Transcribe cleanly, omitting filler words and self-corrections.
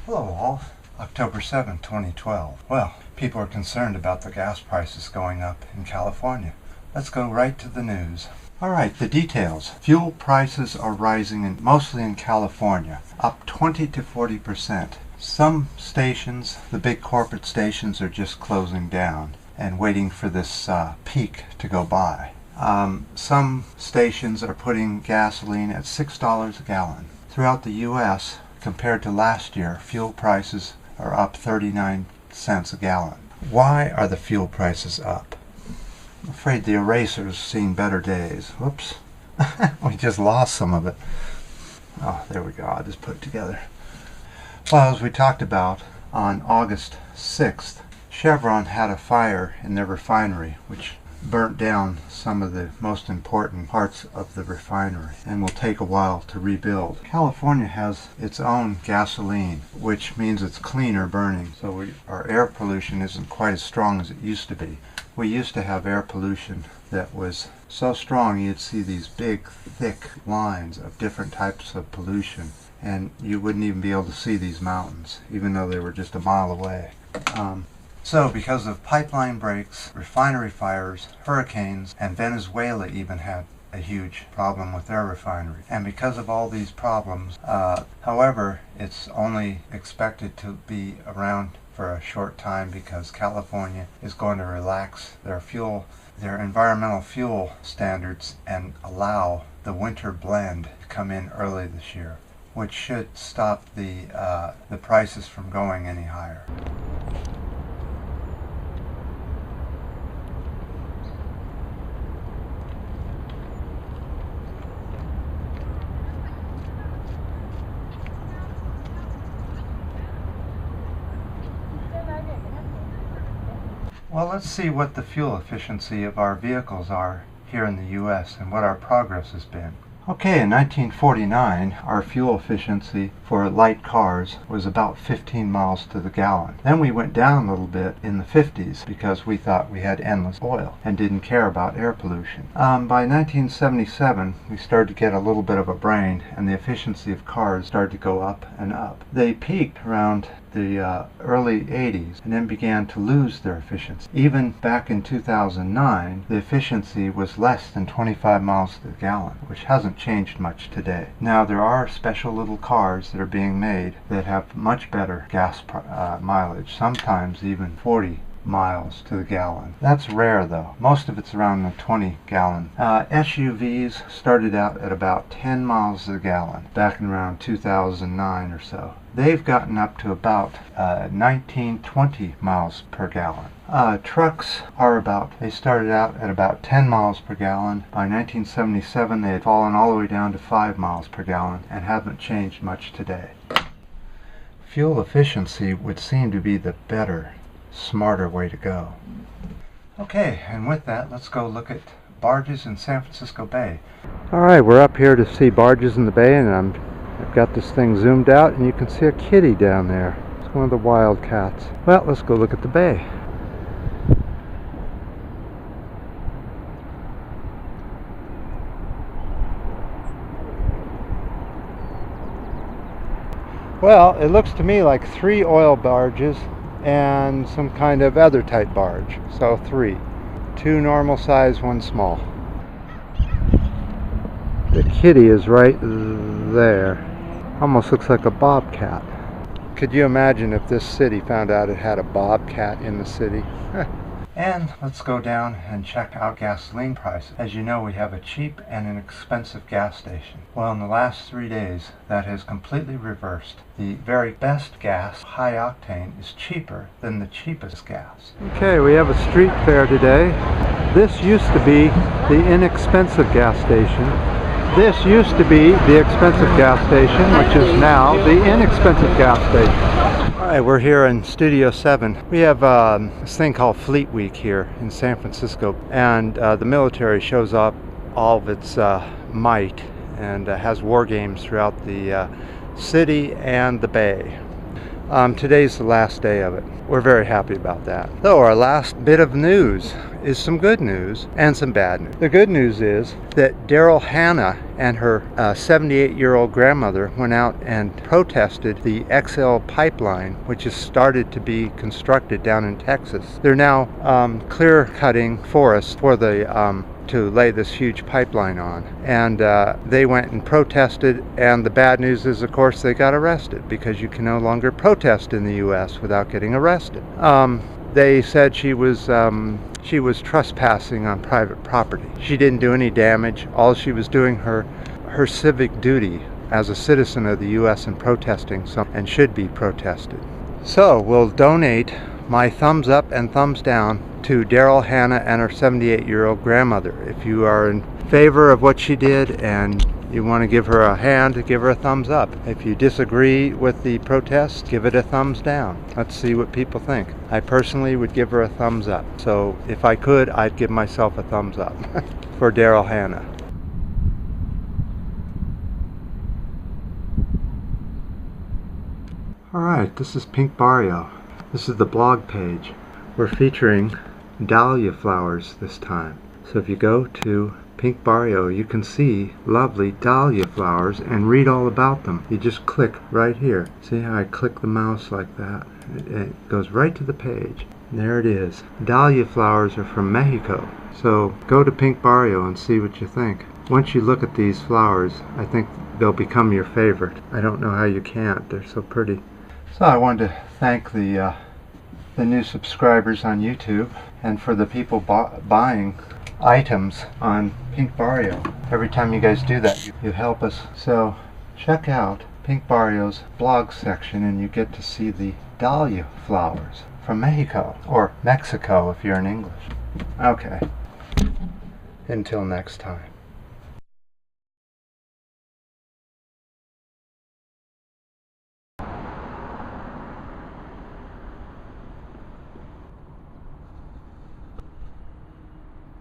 Hello all. October 7, 2012. Well, people are concerned about the gas prices going up in California. Let's go right to the news. Alright, the details. Fuel prices are rising mostly in California, up 20 to 40%. Some stations, the big corporate stations, are just closing down and waiting for this peak to go by. Some stations are putting gasoline at $6 a gallon. Throughout the U.S., compared to last year, fuel prices are up 39 cents a gallon. Why are the fuel prices up? I'm afraid the eraser's seen better days. Whoops. We just lost some of it. Oh, there we go. I'll just put it together. Well, as we talked about, on August 6th, Chevron had a fire in their refinery, which burnt down some of the most important parts of the refinery and will take a while to rebuild. California has its own gasoline, which means it's cleaner burning, so our air pollution isn't quite as strong as it used to be. We used to have air pollution that was so strong you'd see these big, thick lines of different types of pollution, and you wouldn't even be able to see these mountains, even though they were just a mile away. So because of pipeline breaks, refinery fires, hurricanes, and Venezuela even had a huge problem with their refinery. And because of all these problems, however, it's only expected to be around for a short time because California is going to relax their environmental fuel standards and allow the winter blend to come in early this year, which should stop the prices from going any higher. Well, let's see what the fuel efficiency of our vehicles are here in the U.S. and what our progress has been. Okay, in 1949, our fuel efficiency for light cars was about 15 miles to the gallon. Then we went down a little bit in the 50s because we thought we had endless oil and didn't care about air pollution. By 1977, we started to get a little bit of a brain, and the efficiency of cars started to go up and up. They peaked around the early 80s and then began to lose their efficiency. Even back in 2009, the efficiency was less than 25 miles to the gallon, which hasn't changed much today. Now, there are special little cars that are being made that have much better gas mileage, sometimes even 40 miles to the gallon. That's rare though. Most of it's around the 20 gallon. SUVs started out at about 10 miles to the gallon back in around 2009 or so. They've gotten up to about 19-20 miles per gallon. Trucks they started out at about 10 miles per gallon. By 1977 they had fallen all the way down to 5 miles per gallon and haven't changed much today. Fuel efficiency would seem to be the better, smarter way to go. Okay, and with that, let's go look at barges in San Francisco Bay. Alright, we're up here to see barges in the bay, and I've got this thing zoomed out and you can see a kitty down there. It's one of the wildcats. Well, let's go look at the bay. Well, it looks to me like 3 oil barges and some kind of other type barge. So 3. 2 normal size, 1 small. The kitty is right there. Almost looks like a bobcat. Could you imagine if this city found out it had a bobcat in the city? And let's go down and check out gasoline prices. As you know, we have a cheap and an expensive gas station. Well, in the last 3 days, that has completely reversed. The very best gas, high octane, is cheaper than the cheapest gas. Okay, we have a street fair today. This used to be the inexpensive gas station. This used to be the expensive gas station, which is now the inexpensive gas station. Alright, we're here in Studio 7. We have this thing called Fleet Week here in San Francisco, and the military shows up all of its might and has war games throughout the city and the bay. Today's the last day of it. We're very happy about that. So our last bit of news is some good news and some bad news. The good news is that Daryl Hannah and her 78-year-old grandmother went out and protested the XL pipeline, which has started to be constructed down in Texas. They're now clear cutting forests for the to lay this huge pipeline on, and they went and protested, and the bad news is, of course, they got arrested, because you can no longer protest in the US without getting arrested. They said she was trespassing on private property. She didn't do any damage. All she was doing her civic duty as a citizen of the US and protesting something, and should be protested. So we'll donate my thumbs up and thumbs down to Daryl Hannah and her 78-year-old grandmother. If you are in favor of what she did and you want to give her a hand, give her a thumbs up. If you disagree with the protest, give it a thumbs down. Let's see what people think. I personally would give her a thumbs up. So if I could, I'd give myself a thumbs up for Daryl Hannah. Alright, this is Pink Barrio. This is the blog page. We're featuring dahlia flowers this time. So if you go to Pink Barrio, you can see lovely dahlia flowers and read all about them. You just click right here. See how I click the mouse like that? It goes right to the page. There it is. Dahlia flowers are from Mexico. So go to Pink Barrio and see what you think. Once you look at these flowers, I think they'll become your favorite. I don't know how you can't. They're so pretty. So I wanted to thank the new subscribers on YouTube, and for the people buying items on Pink Barrio. Every time you guys do that, you help us. So check out Pink Barrio's blog section and you get to see the dahlia flowers from Mexico, or Mexico if you're in English. Okay, until next time.